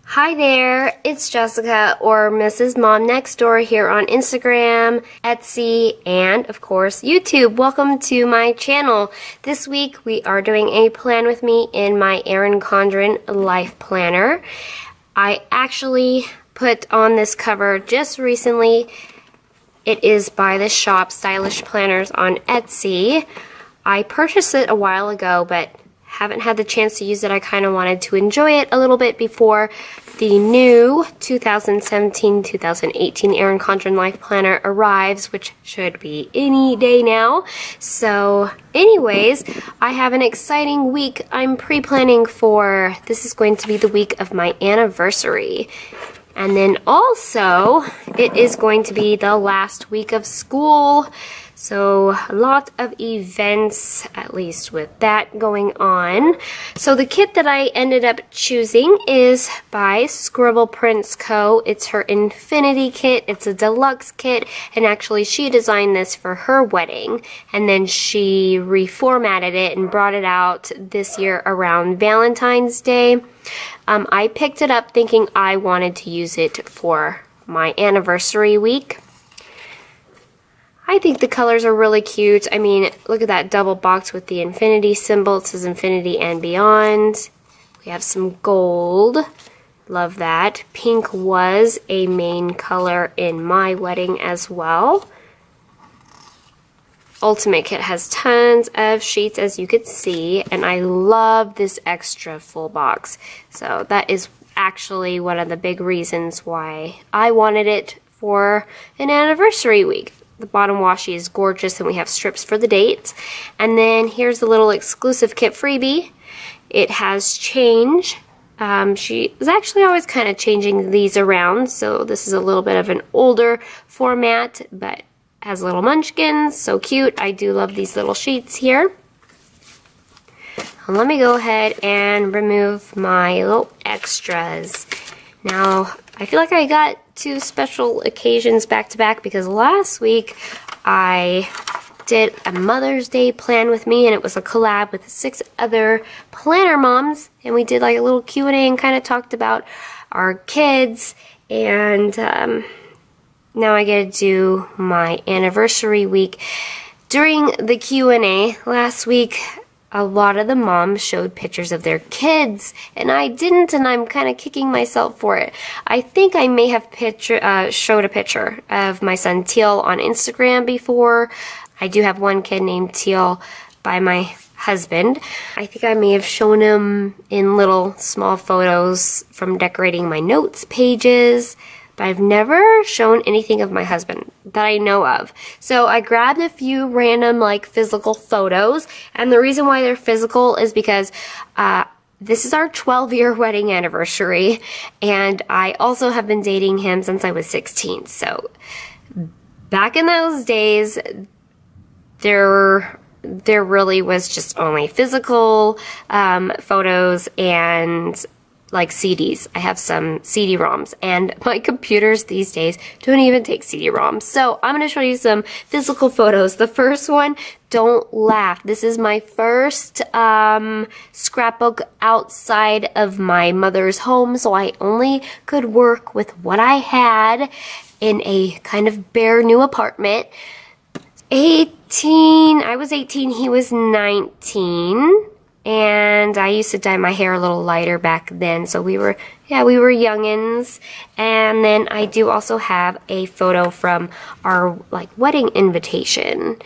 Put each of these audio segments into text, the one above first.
Hi there, it's Jessica or Mrs. Mom Next Door here on Instagram, Etsy, and of course YouTube. Welcome to my channel. This week we are doing a plan with me in my Erin Condren life planner. I actually put on this cover just recently. It is by the shop Stylish Planners on Etsy. I purchased it a while ago, but haven't had the chance to use it. I kind of wanted to enjoy it a little bit before the new 2017-2018 Erin Condren Life Planner arrives, which should be any day now. So anyways, I have an exciting week I'm pre-planning for. This is going to be the week of my anniversary. And then also, it is going to be the last week of school. So a lot of events, at least with that going on. So the kit that I ended up choosing is by Scribble Prints Co. It's her Infinity kit. It's a deluxe kit, and actually she designed this for her wedding, and then she reformatted it and brought it out this year around Valentine's Day. I picked it up thinking I wanted to use it for my anniversary week. I think the colors are really cute. I mean, look at that double box with the infinity symbol. It says infinity and beyond. We have some gold. Love that. Pink was a main color in my wedding as well. Ultimate kit has tons of sheets, as you could see, and I love this extra full box. So that is actually one of the big reasons why I wanted it for an anniversary week. The bottom washi is gorgeous, and we have strips for the dates. And then here's a little exclusive kit freebie. It has change. She is actually always kind of changing these around, so this is a little bit of an older format, but has little munchkins, so cute. I do love these little sheets here. Let me go ahead and remove my little extras. Now, I feel like I got two special occasions back to back because last week I did a Mother's Day plan with me, and it was a collab with 6 other planner moms, and we did like a little Q&A and kind of talked about our kids, and now I get to do my anniversary week. During the Q&A last week, a lot of the moms showed pictures of their kids, and I didn't, and I'm kind of kicking myself for it. I think I may have showed a picture of my son Teal on Instagram before. I do have one kid named Teal by my husband. I think I may have shown him in little small photos from decorating my notes pages, but I've never shown anything of my husband that I know of. So I grabbed a few random like physical photos, and the reason why they're physical is because this is our 12-year wedding anniversary, and I also have been dating him since I was 16. So back in those days, there really was just only physical photos and like CDs. I have some CD-ROMs, and my computers these days don't even take CD-ROMs. So I'm going to show you some physical photos. The first one, don't laugh. This is my first scrapbook outside of my mother's home, so I only could work with what I had in a kind of bare new apartment. I was 18, he was 19. And I used to dye my hair a little lighter back then, so we were youngins. And then I do also have a photo from our like wedding invitation,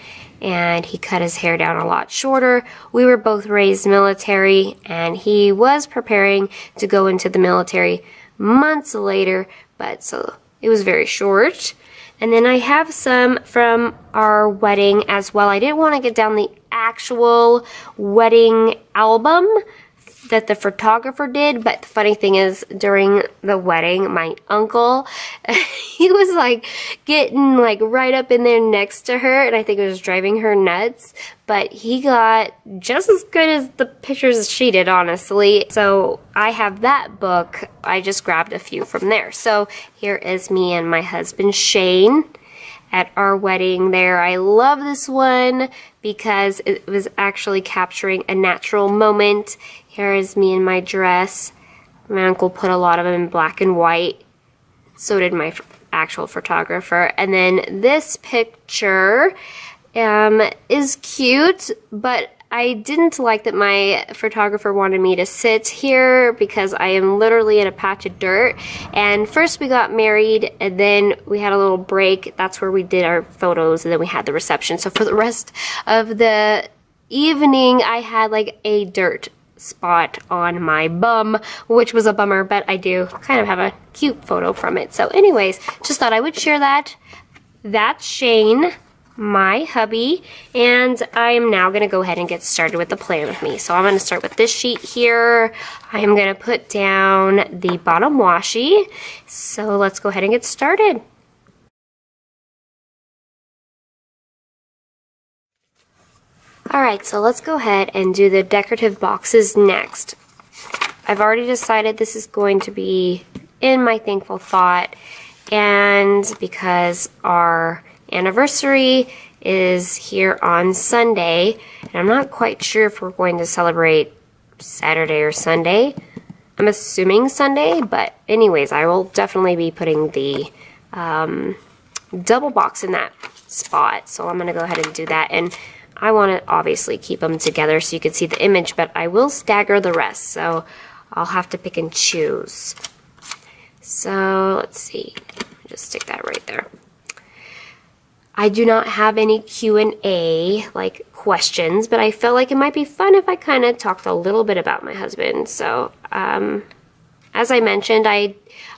and he cut his hair down a lot shorter. We were both raised military, and he was preparing to go into the military months later, but so it was very short. And then I have some from our wedding as well. I didn't want to get down the actual wedding album that the photographer did, but the funny thing is, during the wedding, my uncle, he was like getting like right up in there next to her, and I think it was driving her nuts, but he got just as good as the pictures as she did, honestly. So I have that book. I just grabbed a few from there. So here is me and my husband Shane at our wedding there. I love this one because it was actually capturing a natural moment. Here is me in my dress. My uncle put a lot of them in black and white. So did my actual photographer. And then this picture is cute, but I didn't like that my photographer wanted me to sit here because I am literally in a patch of dirt. And first we got married, and then we had a little break. That's where we did our photos, and then we had the reception. So for the rest of the evening, I had like a dirt spot on my bum, which was a bummer, but I do kind of have a cute photo from it. So anyways, just thought I would share that. That's Shane, my hubby, and I am now going to go ahead and get started with the plan with me. So I'm going to start with this sheet here. I am going to put down the bottom washi. So let's go ahead and get started. Alright, so let's go ahead and do the decorative boxes next. I've already decided this is going to be in my thankful thought, and because our anniversary is here on Sunday, and I'm not quite sure if we're going to celebrate Saturday or Sunday. I'm assuming Sunday, but anyways, I will definitely be putting the double box in that spot. So I'm going to go ahead and do that, and I want to obviously keep them together so you can see the image, but I will stagger the rest, so I'll have to pick and choose. So let's see, just stick that right there. I do not have any Q&A, like questions, but I felt like it might be fun if I kind of talked a little bit about my husband. So, as I mentioned, I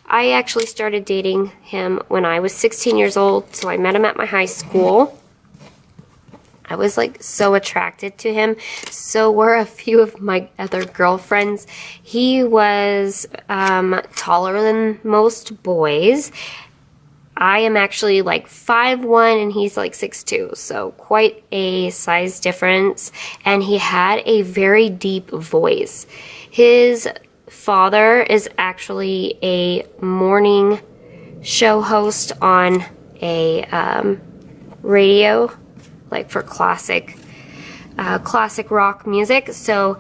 actually started dating him when I was 16 years old, so I met him at my high school. I was like so attracted to him. So were a few of my other girlfriends. He was taller than most boys. I am actually like 5'1" and he's like 6'2", so quite a size difference. And he had a very deep voice. His father is actually a morning show host on a radio, like for classic rock music. So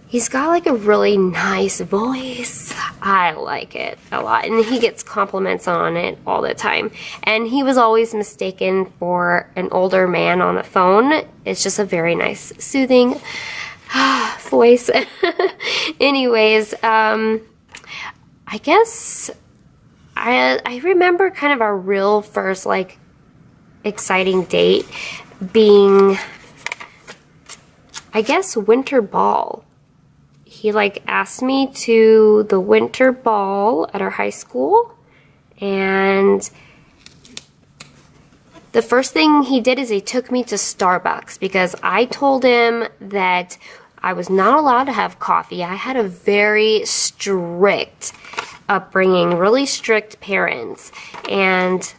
he's got like a really nice voice. I like it a lot, and he gets compliments on it all the time. And he was always mistaken for an older man on the phone. It's just a very nice, soothing voice. Anyways, I guess I remember kind of our real first like exciting date being, I guess, winter ball. He like asked me to the winter ball at our high school, and the first thing he did is he took me to Starbucks because I told him that I was not allowed to have coffee. I had a very strict upbringing, really strict parents, and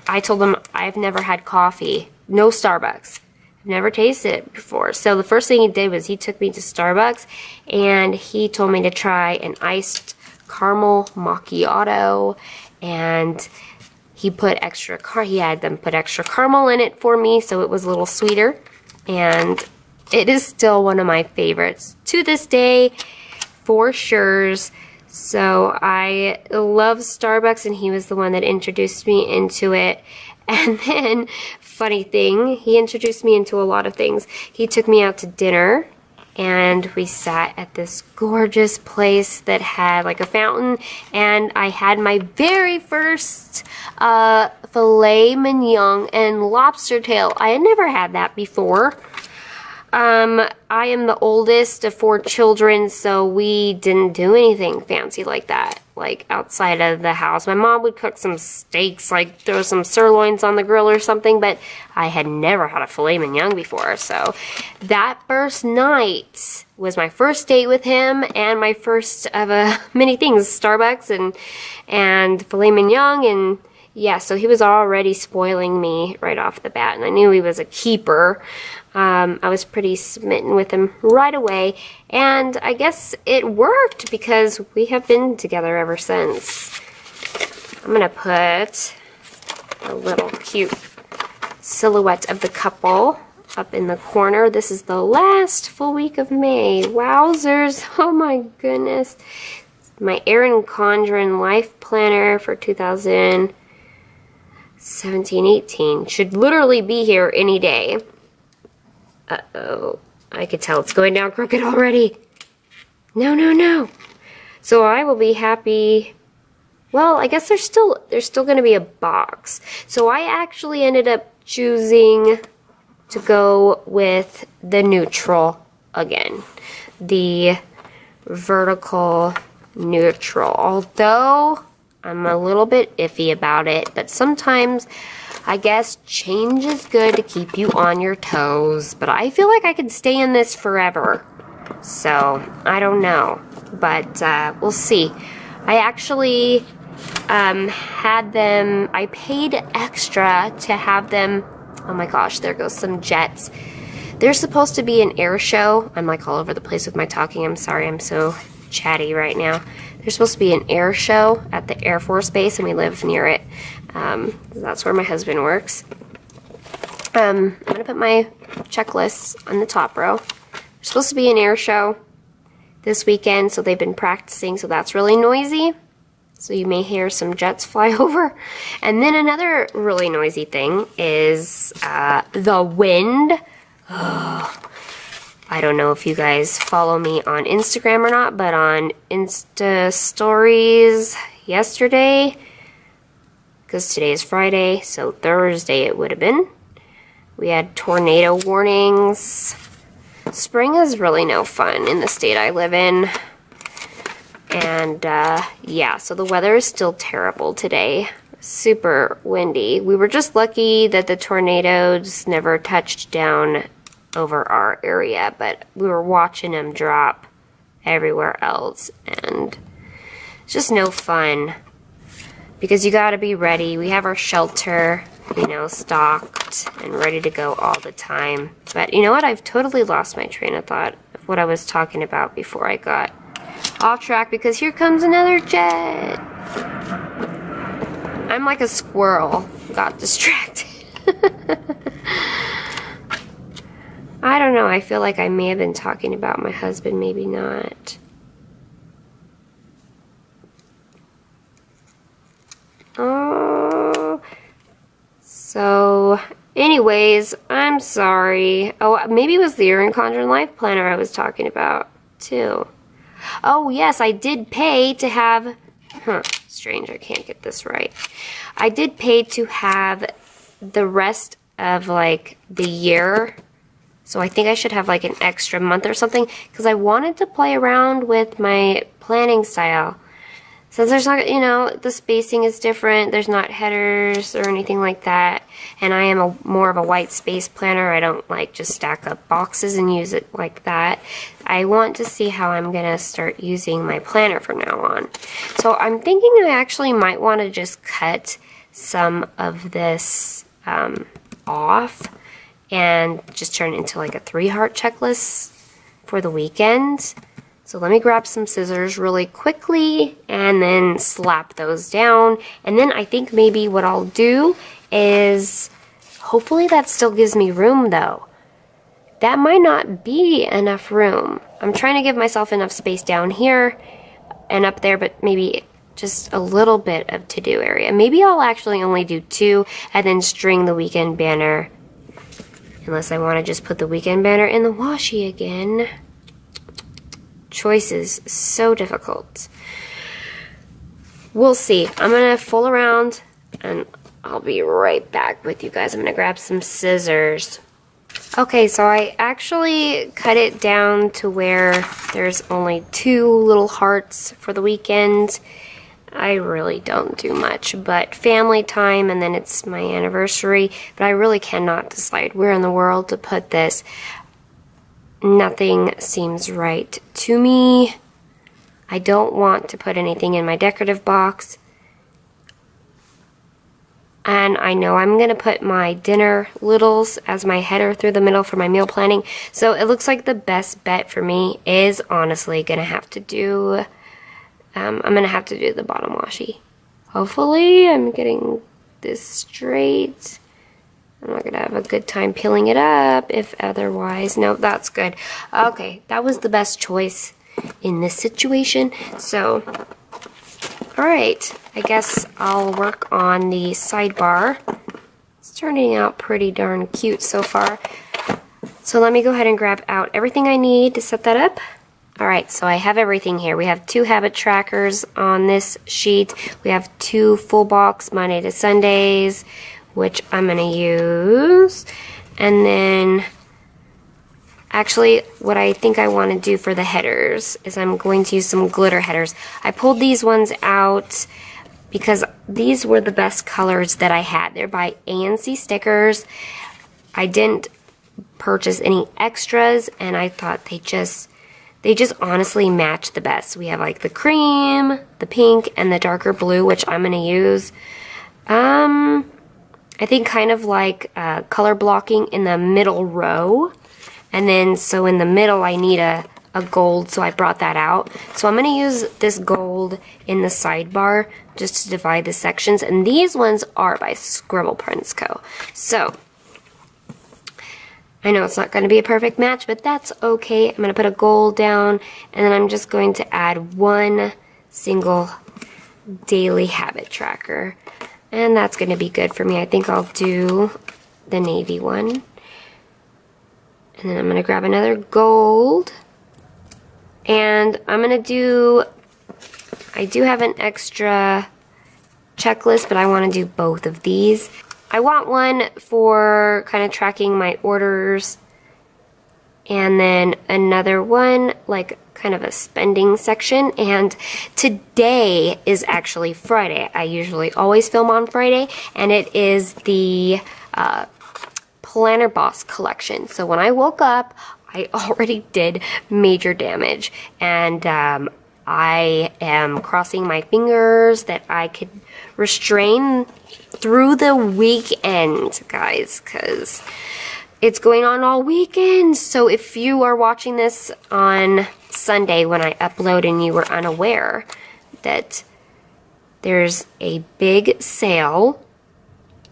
I told him I've never had coffee, no Starbucks. I've never tasted it before. So the first thing he did was he took me to Starbucks, and he told me to try an iced caramel macchiato, and he had them put extra caramel in it for me, so it was a little sweeter, and it is still one of my favorites to this day, for sure. So I love Starbucks, and he was the one that introduced me into it. And then, funny thing, he introduced me into a lot of things. He took me out to dinner, and we sat at this gorgeous place that had like a fountain, and I had my very first filet mignon and lobster tail. I had never had that before. I am the oldest of 4 children, so we didn't do anything fancy like that, like outside of the house. My mom would cook some steaks, like throw some sirloins on the grill or something, but I had never had a filet mignon before. So that first night was my first date with him, and my first of many things, Starbucks and filet mignon, and yeah, so he was already spoiling me right off the bat, and I knew he was a keeper. I was pretty smitten with him right away, and I guess it worked because we have been together ever since. I'm gonna put a little cute silhouette of the couple up in the corner. This is the last full week of May. Wowzers. Oh my goodness. My Erin Condren Life Planner for 2017-18 should literally be here any day. Uh-oh. I could tell it's going down crooked already. No, no, no. So I will be happy. Well, I guess there's still going to be a box. So I actually ended up choosing to go with the neutral again. The vertical neutral. Although I'm a little bit iffy about it, but sometimes I guess change is good to keep you on your toes. But I feel like I could stay in this forever. So, I don't know. But we'll see. I actually had them, I paid extra to have them. Oh my gosh, there goes some jets. There's supposed to be an air show. I'm like all over the place with my talking. I'm sorry, I'm so chatty right now. There's supposed to be an air show at the Air Force Base, and we live near it. That's where my husband works. I'm gonna put my checklists on the top row. There's supposed to be an air show this weekend, so they've been practicing, so that's really noisy. So you may hear some jets fly over. And then another really noisy thing is the wind. Oh, I don't know if you guys follow me on Instagram or not, but on Insta stories yesterday, because today is Friday, so Thursday it would have been, we had tornado warnings. Spring is really no fun in the state I live in. And yeah, so the weather is still terrible today. Super windy. We were just lucky that the tornadoes never touched down over our area, but we were watching them drop everywhere else, and it's just no fun because you gotta be ready. We have our shelter, you know, stocked and ready to go all the time. But you know what? I've totally lost my train of thought of what I was talking about before I got off track, because here comes another jet. I'm like a squirrel. Got distracted. I don't know. I feel like I may have been talking about my husband, maybe not. Oh. So, anyways, I'm sorry. Oh, maybe it was the Erin Condren Life Planner I was talking about, too. Oh, yes, I did pay to have... strange, I can't get this right. I did pay to have the rest of, like, the year. So I think I should have, like, an extra month or something, because I wanted to play around with my planning style. Since there's not, you know, the spacing is different, there's not headers or anything like that, and I am more of a white space planner. I don't like just stack up boxes and use it like that. I want to see how I'm going to start using my planner from now on. So I'm thinking I actually might want to just cut some of this off and just turn it into like a 3-heart checklist for the weekend. So let me grab some scissors really quickly and then slap those down. And then I think maybe what I'll do is, hopefully that still gives me room though. That might not be enough room. I'm trying to give myself enough space down here and up there, but maybe just a little bit of to-do area. Maybe I'll actually only do 2 and then string the weekend banner. Unless I want to just put the weekend banner in the washi again. Choices, so difficult. We'll see. I'm gonna fool around and I'll be right back with you guys. I'm gonna grab some scissors. Okay, so I actually cut it down to where there's only 2 little hearts for the weekend. I really don't do much, but family time, and then it's my anniversary, but I really cannot decide where in the world to put this. Nothing seems right to me. I don't want to put anything in my decorative box. And I know I'm going to put my dinner littles as my header through the middle for my meal planning. So it looks like the best bet for me is honestly going to have to do, I'm going to have to do the bottom washi. Hopefully I'm getting this straight. I'm not gonna have a good time peeling it up if otherwise. No, that's good. Okay, that was the best choice in this situation. So, alright, I guess I'll work on the sidebar. It's turning out pretty darn cute so far. So let me go ahead and grab out everything I need to set that up. Alright, so I have everything here. We have 2 habit trackers on this sheet. We have 2 full box Monday to Sundays, which I'm going to use. And then, actually, what I think I want to do for the headers is I'm going to use some glitter headers. I pulled these ones out because these were the best colors that I had. They're by ANC Stickers. I didn't purchase any extras, and I thought they just honestly match the best. We have like the cream, the pink, and the darker blue, which I'm going to use. I think kind of like color blocking in the middle row. And then, so in the middle I need a gold, so I brought that out. So I'm going to use this gold in the sidebar just to divide the sections. And these ones are by Scribble Prints Co. So, I know it's not going to be a perfect match, but that's okay. I'm going to put a gold down, and then I'm just going to add 1 single daily habit tracker. And that's going to be good for me. I think I'll do the navy one. And then I'm going to grab another gold. And I'm going to do, I do have an extra checklist, but I want to do both of these. I want one for kind of tracking my orders, and then another one like kind of a spending section. And today is actually Friday. I usually always film on Friday, and it is the Planner Boss collection. So when I woke up, I already did major damage, and I am crossing my fingers that I could restrain through the weekend, guys, because it's going on all weekend. So if you are watching this on Sunday when I upload and you were unaware that there's a big sale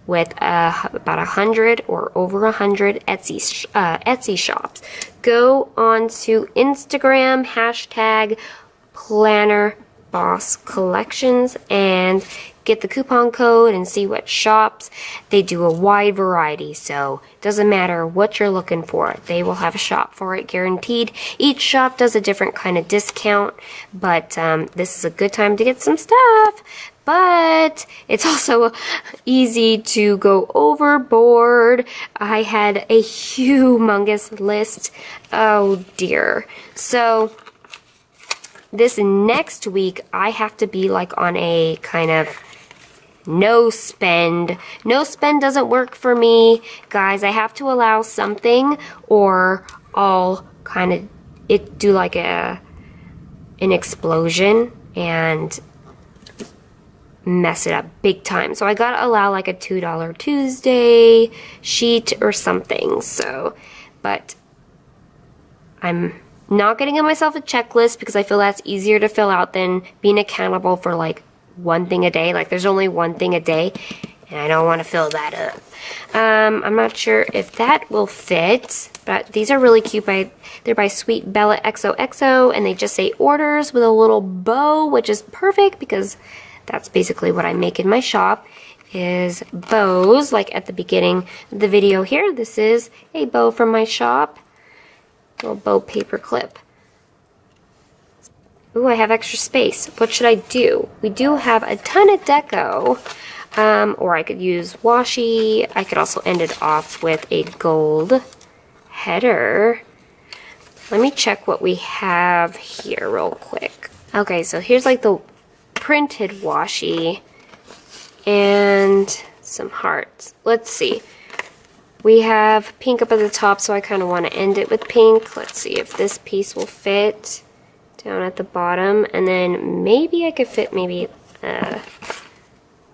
with about 100 or over 100 Etsy shops, go on to Instagram, hashtag Planner Boss Collections, and get the coupon code and see what shops. They do a wide variety, so it doesn't matter what you're looking for. They will have a shop for it, guaranteed. Each shop does a different kind of discount, but this is a good time to get some stuff. But it's also easy to go overboard. I had a humongous list. Oh dear. So this next week, I have to be like on a kind of no spend. No spend doesn't work for me, guys. I have to allow something, or I'll kind of do like an explosion and mess it up big time. So I gotta allow like a $2 Tuesday sheet or something. So, but I'm not getting myself a checklist because I feel that's easier to fill out than being accountable for like one thing a day. Like there's only one thing a day, and I don't want to fill that up. I'm not sure if that will fit, but these are really cute. They're by Sweet Bella XOXO, and they just say orders with a little bow, which is perfect because that's basically what I make in my shop, is bows. Like at the beginning of the video here, this is a bow from my shop. Little bow paper clip. Ooh, I have extra space. What should I do? We do have a ton of deco. Or I could use washi. I could also end it off with a gold header. Let me check what we have here real quick. Okay, so here's like the printed washi and some hearts. Let's see. We have pink up at the top, so I kind of want to end it with pink. Let's see if this piece will fit down at the bottom. And then maybe I could fit maybe a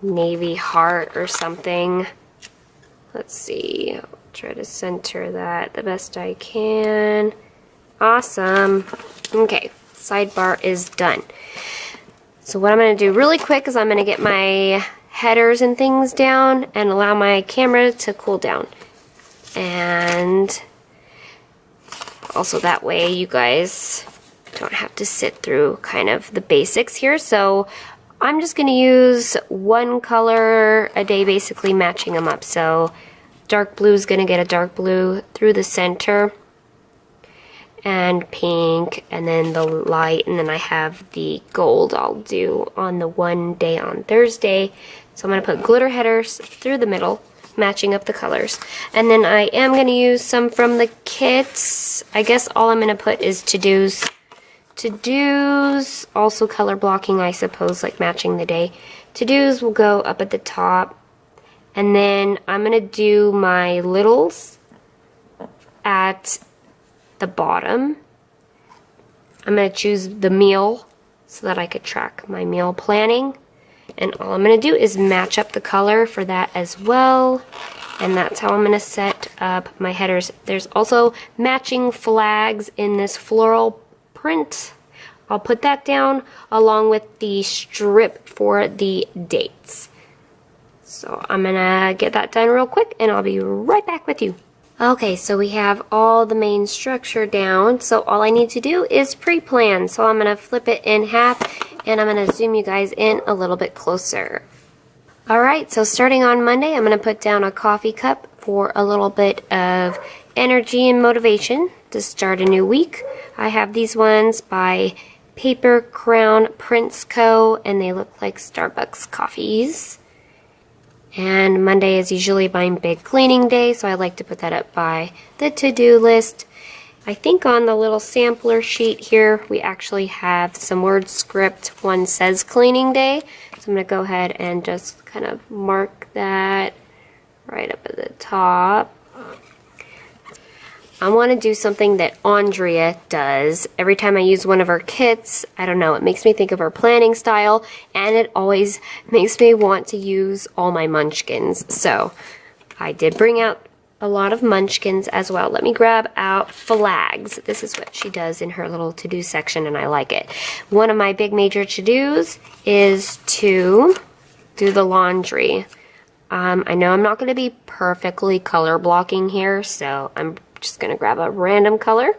navy heart or something. Let's see. I'll try to center that the best I can. Awesome. Okay, sidebar is done. So what I'm going to do really quick is I'm going to get my headers and things down and allow my camera to cool down. And also that way you guys don't have to sit through kind of the basics here. So I'm just going to use one color a day, basically matching them up. So dark blue is going to get a dark blue through the center, and pink, and then the light, and then I have the gold I'll do on the one day on Thursday. So I'm going to put glitter headers through the middle, matching up the colors. And then I am going to use some from the kits. I guess all I'm going to put is to-dos. To-dos, also color blocking, I suppose, like matching the day. To-dos will go up at the top. And then I'm going to do my littles at the bottom. I'm going to choose the meal so that I could track my meal planning. And all I'm going to do is match up the color for that as well. And that's how I'm going to set up my headers. There's also matching flags in this floral print. I'll put that down along with the strip for the dates. So I'm going to get that done real quick and I'll be right back with you. Okay, so we have all the main structure down, so all I need to do is pre-plan. So I'm going to flip it in half, and I'm going to zoom you guys in a little bit closer. Alright, so starting on Monday, I'm going to put down a coffee cup for a little bit of energy and motivation to start a new week. I have these ones by Paper Crown Prince Co., and they look like Starbucks coffees. And Monday is usually my big cleaning day, so I like to put that up by the to-do list. I think on the little sampler sheet here, we actually have some word script. One says cleaning day, so I'm going to go ahead and just kind of mark that right up at the top. I want to do something that Andrea does. Every time I use one of her kits, I don't know, it makes me think of her planning style, and it always makes me want to use all my munchkins. So I did bring out a lot of munchkins as well. Let me grab out flags. This is what she does in her little to-do section, and I like it. One of my big major to-dos is to do the laundry. I know I'm not going to be perfectly color blocking here, so I'm just going to grab a random color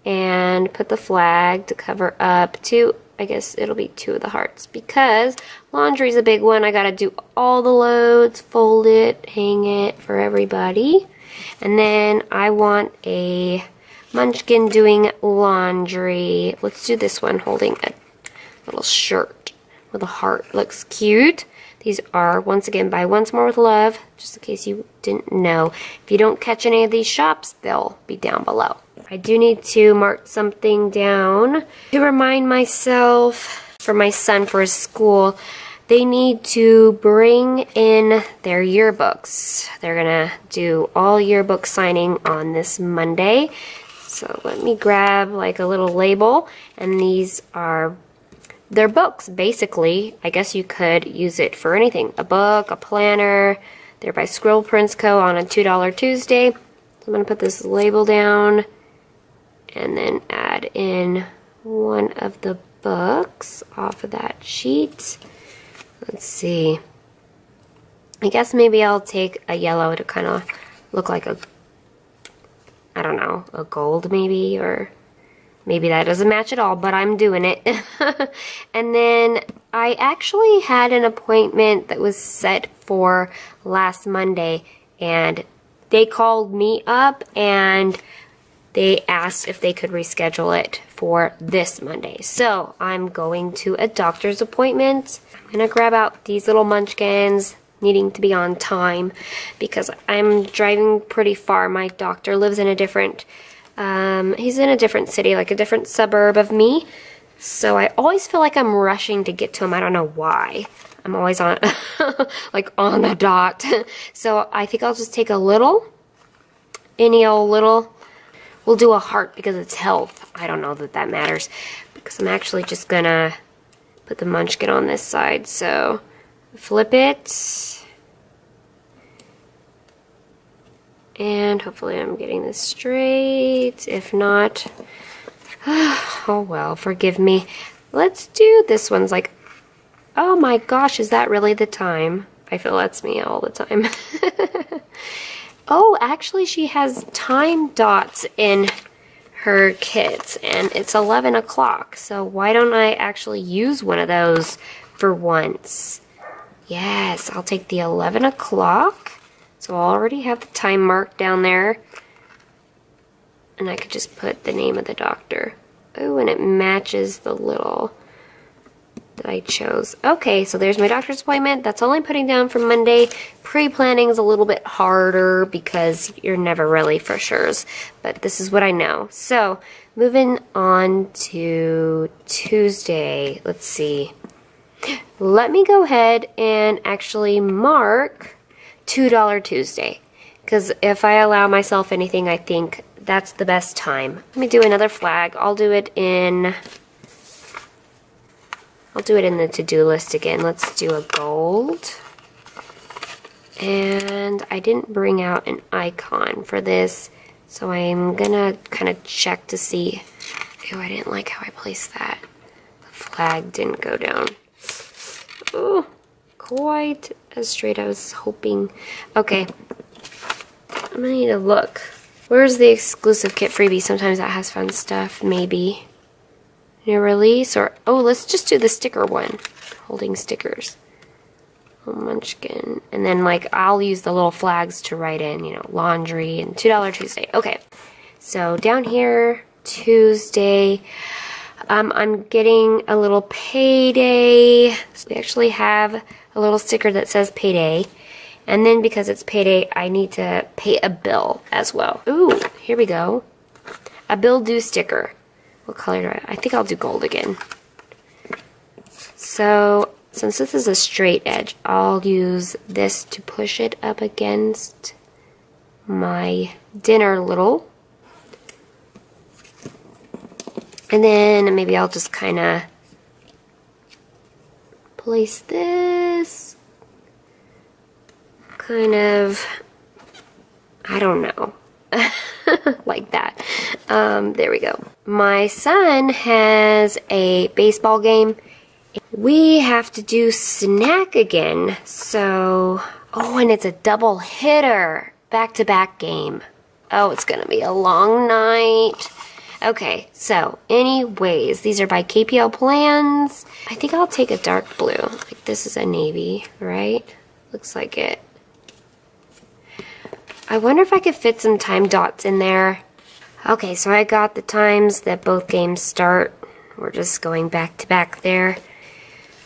and put the flag to cover up two, I guess it'll be 2 of the hearts, because laundry's a big one. I got to do all the loads, fold it, hang it for everybody. And then I want a munchkin doing laundry. Let's do this one holding a little shirt with a heart. Looks cute. These are, once again, by Once More with Love, just in case you didn't know. If you don't catch any of these shops, they'll be down below. I do need to mark something down to remind myself for my son for his school. They need to bring in their yearbooks. They're going to do all yearbook signing on this Monday. So let me grab like a little label, and these are they're books, basically. I guess you could use it for anything. A book, a planner. They're by Scribble Prince Co. on a $2 Tuesday. So I'm going to put this label down and then add in one of the books off of that sheet. Let's see. I guess maybe I'll take a yellow to kind of look like a, I don't know, a gold maybe, or maybe that doesn't match at all, but I'm doing it. And then I actually had an appointment that was set for last Monday, and they called me up and they asked if they could reschedule it for this Monday. So I'm going to a doctor's appointment. I'm going to grab out these little munchkins, needing to be on time because I'm driving pretty far. My doctor lives in a different he's in a different city, like a different suburb of me. So I always feel like I'm rushing to get to him. I don't know why. I'm always on, like on the dot. So I think I'll just take a little, any old little. We'll do a heart because it's health. I don't know that that matters because I'm actually just gonna put the munchkin on this side. So flip it. And hopefully I'm getting this straight. If not, oh well, forgive me. Let's do this one's like Oh my gosh, is that really the time? I feel that's me all the time. Oh, actually she has time dots in her kits, and it's 11 o'clock. So why don't I actually use one of those for once? Yes, I'll take the 11 o'clock. So I already have the time marked down there. And I could just put the name of the doctor. Oh, and it matches the little that I chose. Okay, so there's my doctor's appointment. That's all I'm putting down for Monday. Pre-planning is a little bit harder because you're never really for sure's, but this is what I know. So, moving on to Tuesday. Let's see. Let me go ahead and actually mark $2 Tuesday, because if I allow myself anything, I think that's the best time. Let me do another flag. I'll do it in the to-do list again. Let's do a gold. And I didn't bring out an icon for this, so I'm gonna kind of check to see. Oh, I didn't like how I placed that. The flag didn't go down. Oh, quite as straight I was hoping. Okay, I'm gonna need to look. Where's the exclusive kit freebie? Sometimes that has fun stuff, maybe. New release, or, oh, let's just do the sticker one. Holding stickers. Oh, Munchkin. And then, like, I'll use the little flags to write in, you know, laundry and $2 Tuesday. Okay. So, down here, Tuesday, I'm getting a little payday. So, we actually have a little sticker that says payday. And then, because it's payday, I need to pay a bill as well. Ooh, here we go. A bill due sticker. What color do I think I'll do gold again. So, since this is a straight edge, I'll use this to push it up against my dinner little. And then maybe I'll just kind of place this kind of, I don't know. Like that. There we go. My son has a baseball game. We have to do snack again. So, oh, and it's a double hitter. Back-to-back game. Oh, it's gonna be a long night. Okay, so anyways, these are by KPL Plans. I think I'll take a dark blue. Like this is a navy, right? Looks like it. I wonder if I could fit some time dots in there. Okay, so I got the times that both games start. We're just going back to back there.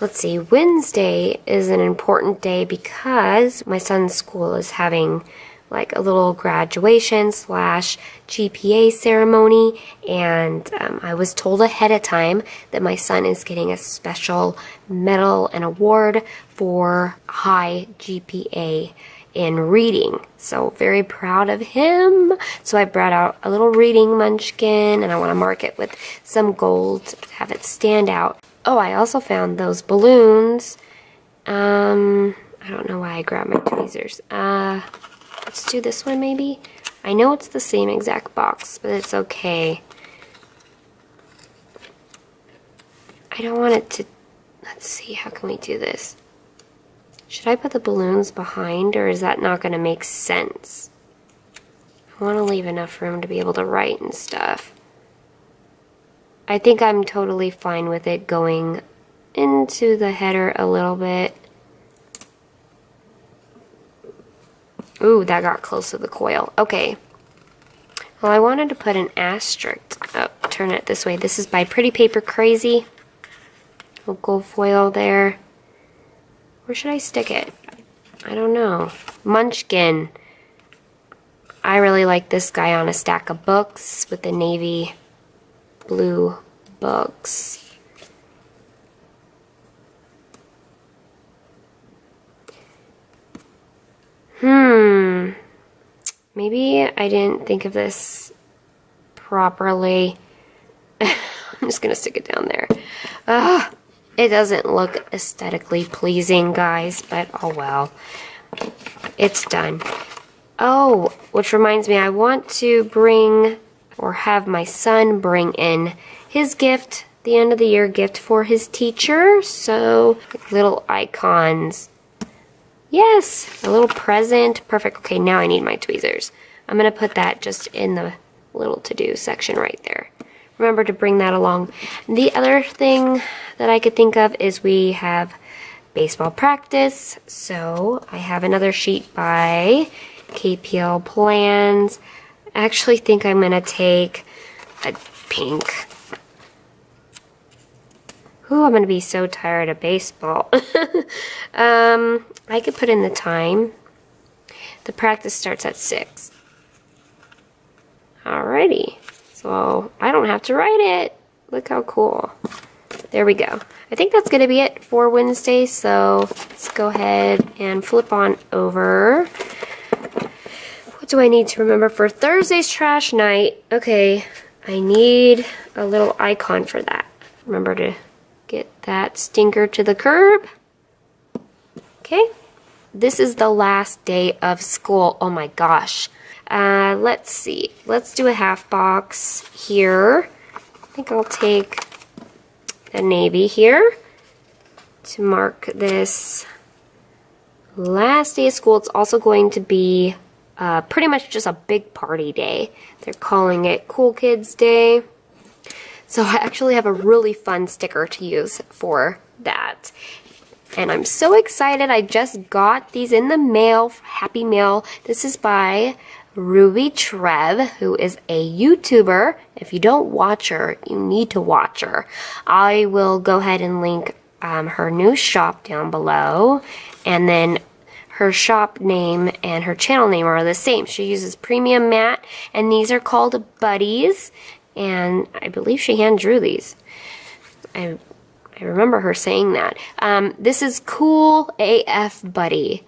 Let's see, Wednesday is an important day because my son's school is having like a little graduation / GPA ceremony, and I was told ahead of time that my son is getting a special medal and award for high GPA in reading. So very proud of him. So I brought out a little reading munchkin, and I want to mark it with some gold to have it stand out. Oh, I also found those balloons. I don't know why I grabbed my tweezers. Let's do this one maybe. I know it's the same exact box, but it's okay. I don't want it to, let's see, how can we do this? Should I put the balloons behind, or is that not going to make sense? I want to leave enough room to be able to write and stuff. I think I'm totally fine with it going into the header a little bit. Ooh, that got close to the coil. Okay. Well, I wanted to put an asterisk. Oh, turn it this way. This is by Pretty Paper Crazy. Little gold foil there. Where should I stick it? I don't know. Munchkin. I really like this guy on a stack of books with the navy blue books. Maybe I didn't think of this properly. I'm just gonna stick it down there. It doesn't look aesthetically pleasing, guys, but oh well. It's done. Oh, which reminds me, I want to bring, or have my son bring in his gift the end of the year gift for his teacher. So, like little icons. Yes, a little present. Perfect. Okay, now I need my tweezers. I'm going to put that just in the little to-do section right there. Remember to bring that along. The other thing that I could think of is we have baseball practice. So I have another sheet by KPL Plans. I actually think I'm going to take a pink. Ooh, I'm going to be so tired of baseball. I could put in the time. The practice starts at 6. Alrighty. So I don't have to write it. Look how cool. There we go. I think that's going to be it for Wednesday. So let's go ahead and flip on over. What do I need to remember for Thursday's trash night? Okay, I need a little icon for that. Remember to get that stinker to the curb. Okay. This is the last day of school. Oh my gosh. Let's see. Let's do a half box here. I think I'll take the navy here to mark this last day of school. It's also going to be pretty much just a big party day. They're calling it Cool Kids Day. So I actually have a really fun sticker to use for that. And I'm so excited. I just got these in the mail, Happy Mail. This is by Ruby Trev, who is a YouTuber. If you don't watch her, you need to watch her. I will go ahead and link her new shop down below. And then her shop name and her channel name are the same. She uses premium matte, and these are called Buddies. And I believe she hand drew these. I remember her saying that. This is Cool AF Buddy.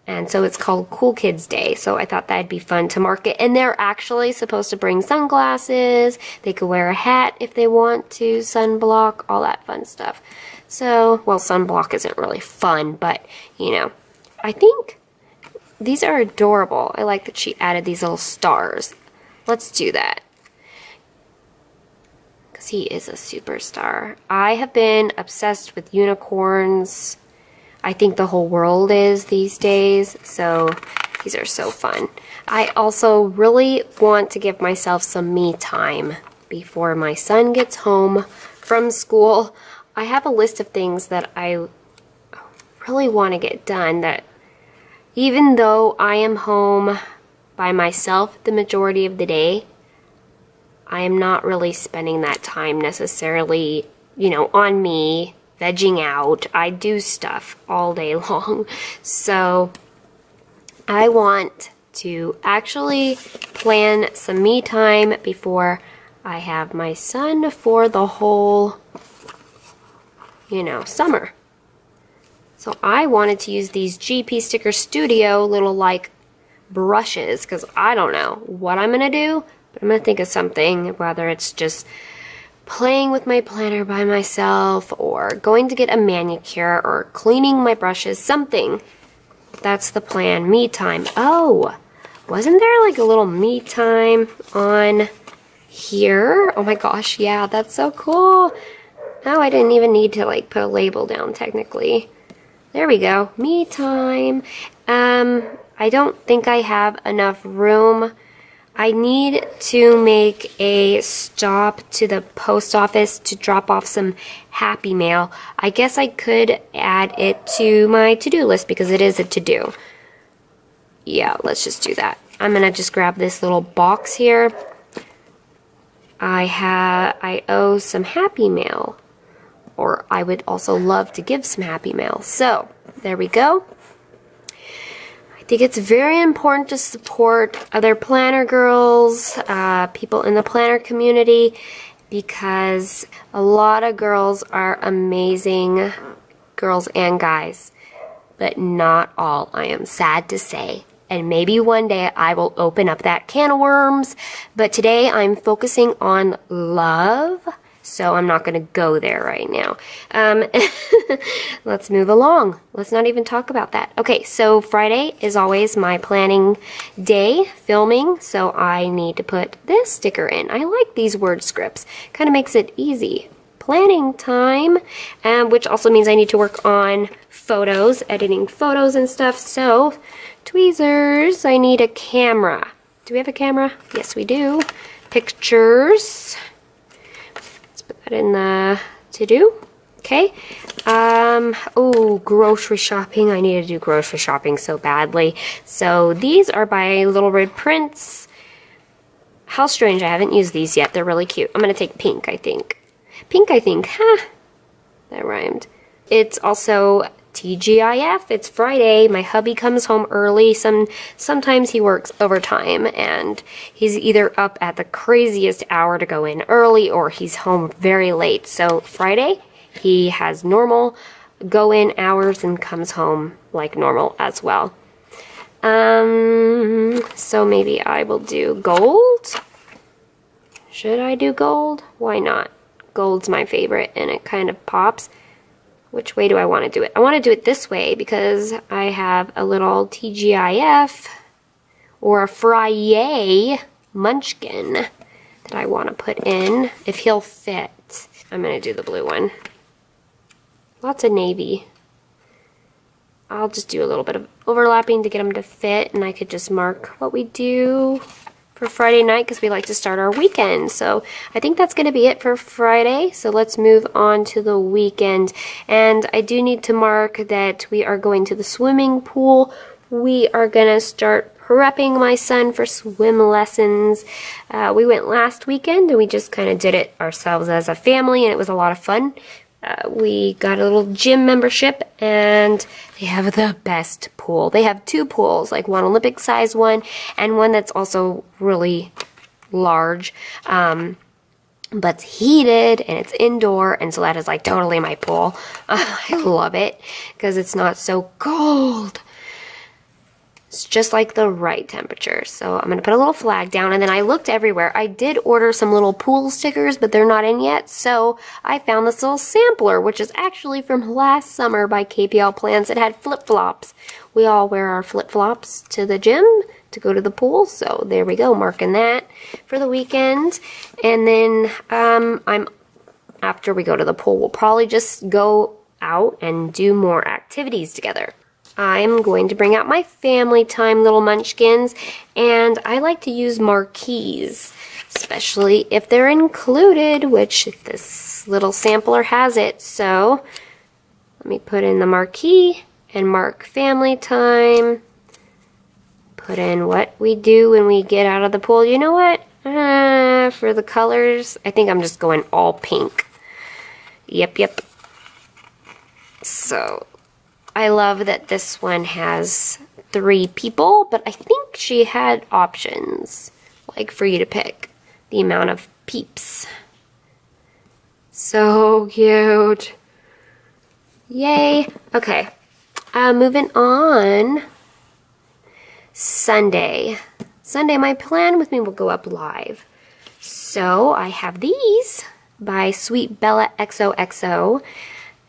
And so it's called Cool Kids Day. So I thought that'd be fun to mark it. And they're actually supposed to bring sunglasses. They could wear a hat if they want to, sunblock, all that fun stuff. So, well, sunblock isn't really fun, but, you know, I think these are adorable. I like that she added these little stars. Let's do that. Because he is a superstar. I have been obsessed with unicorns. I think the whole world is these days, so these are so fun. I also really want to give myself some me time before my son gets home from school. I have a list of things that I really want to get done, that even though I am home by myself the majority of the day, I am not really spending that time necessarily, you know, on me, vegging out. I do stuff all day long. So I want to actually plan some me time before I have my son for the whole, you know, summer. So I wanted to use these GP Sticker Studio little like brushes, because I don't know what I'm going to do, but I'm going to think of something, whether it's just playing with my planner by myself, or going to get a manicure, or cleaning my brushes, something. That's the plan. Me time. Oh, wasn't there like a little me time on here? Oh my gosh, yeah, that's so cool. Oh, I didn't even need to like put a label down technically. There we go. Me time. I don't think I have enough room. I need to make a stop to the post office to drop off some Happy Mail. I guess I could add it to my to-do list because it is a to-do. Yeah, let's just do that. I'm gonna just grab this little box here. I owe some Happy Mail, or I would also love to give some Happy Mail. So, there we go. I think it's very important to support other planner girls, people in the planner community, because a lot of girls are amazing, girls and guys, but not all, I am sad to say. And maybe one day I will open up that can of worms, but today I'm focusing on love. So I'm not going to go there right now. Let's move along. Let's not even talk about that. Okay, so Friday is always my planning day, filming, so I need to put this sticker in. I like these word scripts. Kind of makes it easy. planning time, which also means I need to work on photos, editing photos and stuff. So, tweezers, I need a camera. Do we have a camera? Yes, we do. Pictures. Let's put that in the to-do. Okay. Oh, grocery shopping. I need to do grocery shopping so badly. So these are by Little Red Prince. How strange, I haven't used these yet. They're really cute. I'm going to take pink, I think. Pink, I think. Huh. That rhymed. It's also TGIF. It's Friday. My hubby comes home early. Sometimes he works overtime, and he's either up at the craziest hour to go in early, or he's home very late. So Friday, he has normal go-in hours and comes home like normal as well. So maybe I will do gold. Should I do gold? Why not? Gold's my favorite, and it kind of pops. Which way do I want to do it? I want to do it this way because I have a little TGIF or a Friday munchkin that I want to put in if he'll fit. I'm going to do the blue one. Lots of navy. I'll just do a little bit of overlapping to get them to fit, and I could just mark what we do for Friday night because we like to start our weekend. So I think that's going to be it for Friday. So let's move on to the weekend. And I do need to mark that we are going to the swimming pool. We are going to start prepping my son for swim lessons. We went last weekend and we just kind of did it ourselves as a family, and it was a lot of fun. We got a little gym membership, and they have the best pool. They have two pools, like one Olympic size one and one that's also really large. But it's heated and it's indoor, and so that is like totally my pool. I love it because it's not so cold. It's just like the right temperature. So I'm going to put a little flag down, and then I looked everywhere. I did order some little pool stickers, but they're not in yet. So I found this little sampler, which is actually from last summer by KPL Plants. It had flip-flops. We all wear our flip-flops to the gym to go to the pool. So there we go, marking that for the weekend. And then after we go to the pool, we'll probably just go out and do more activities together. I'm going to bring out my family time little munchkins, and I like to use marquees, especially if they're included, which this little sampler has it. So let me put in the marquee and mark family time. Put in what we do when we get out of the pool. You know what? For the colors, I think I'm just going all pink. Yep. So I love that this one has 3 people, but I think she had options, like for you to pick the amount of peeps. So cute. Yay. Okay. Moving on. Sunday, my plan with me will go up live. So I have these by Sweet Bella XOXO.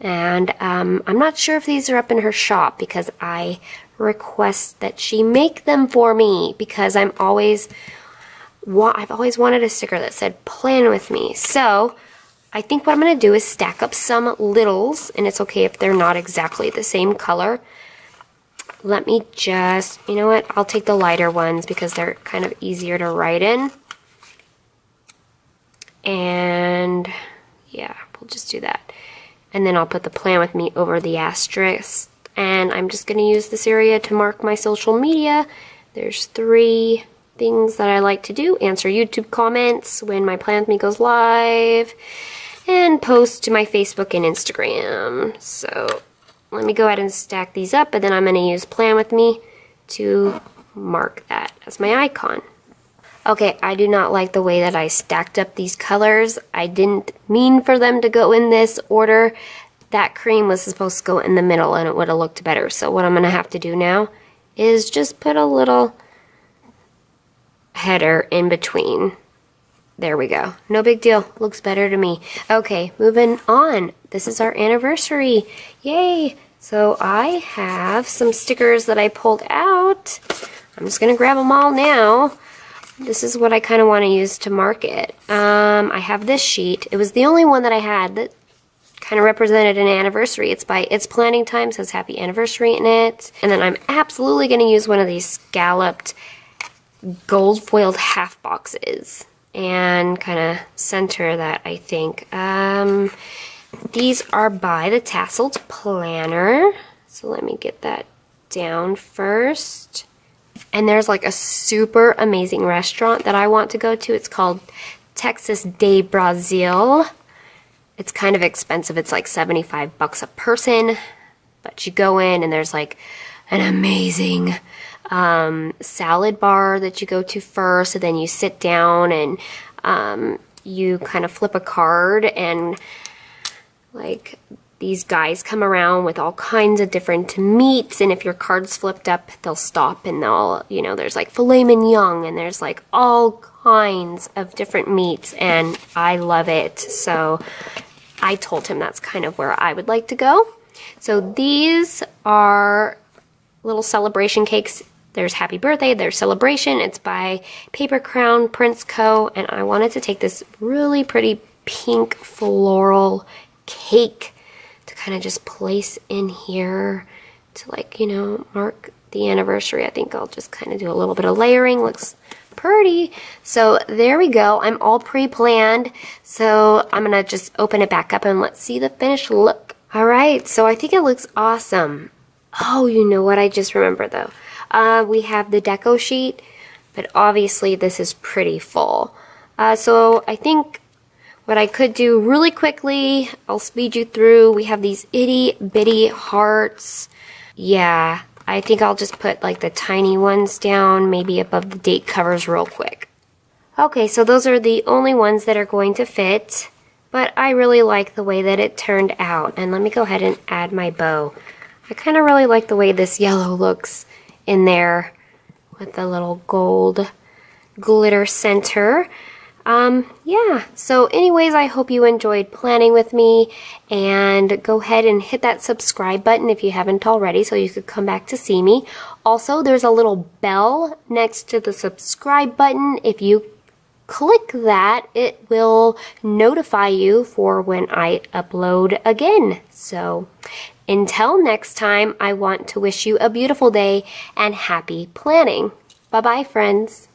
And I'm not sure if these are up in her shop because I request that she make them for me because I've always wanted a sticker that said plan with me. So I think what I'm going to do is stack up some littles, and it's okay if they're not exactly the same color. Let me just, you know what, I'll take the lighter ones because they're kind of easier to write in. And yeah, we'll just do that. And then I'll put the plan with me over the asterisk. And I'm just going to use this area to mark my social media. There's 3 things that I like to do. Answer YouTube comments when my plan with me goes live. And post to my Facebook and Instagram. So let me go ahead and stack these up. And then I'm going to use plan with me to mark that as my icon. Okay, I do not like the way that I stacked up these colors. I didn't mean for them to go in this order. That cream was supposed to go in the middle and it would have looked better. So what I'm going to have to do now is just put a little header in between. There we go. No big deal. Looks better to me. Okay, moving on. This is our anniversary. Yay! So I have some stickers that I pulled out. I'm just going to grab them all now. this is what I kind of want to use to mark it. I have this sheet. It was the only one that I had that kind of represented an anniversary. It's by It's Planning Time, says happy anniversary in it. And then I'm absolutely going to use one of these scalloped gold foiled half boxes and kind of center that, I think. These are by the Tasseled Planner. So let me get that down first. And there's like a super amazing restaurant that I want to go to. It's called Texas de Brazil. It's kind of expensive. It's like $75 a person. But you go in and there's like an amazing salad bar that you go to first. And then you sit down and you kind of flip a card and like these guys come around with all kinds of different meats, and if your card's flipped up, they'll stop and they'll, you know, there's like filet mignon and there's like all kinds of different meats, and I love it. So I told him that's kind of where I would like to go. So these are little celebration cakes. There's Happy Birthday, there's Celebration. It's by Paper Crown Prince Co. And I wanted to take this really pretty pink floral cake to kind of just place in here to, like, you know, mark the anniversary. I think I'll just kind of do a little bit of layering. Looks pretty. So there we go. I'm all pre-planned. So I'm going to just open it back up and let's see the finished look. All right. So I think it looks awesome. Oh, you know what? I just remembered though. We have the deco sheet, but obviously this is pretty full. So I think what I could do really quickly, I'll speed you through. We have these itty bitty hearts. Yeah, I think I'll just put like the tiny ones down, maybe above the date covers real quick. Okay, so those are the only ones that are going to fit, but I really like the way that it turned out. And let me go ahead and add my bow. I kind of really like the way this yellow looks in there with the little gold glitter center. Yeah, so anyways, I hope you enjoyed planning with me, and go ahead and hit that subscribe button if you haven't already so you could come back to see me. Also, there's a little bell next to the subscribe button. If you click that, it will notify you for when I upload again. So until next time, I want to wish you a beautiful day and happy planning. Bye-bye, friends.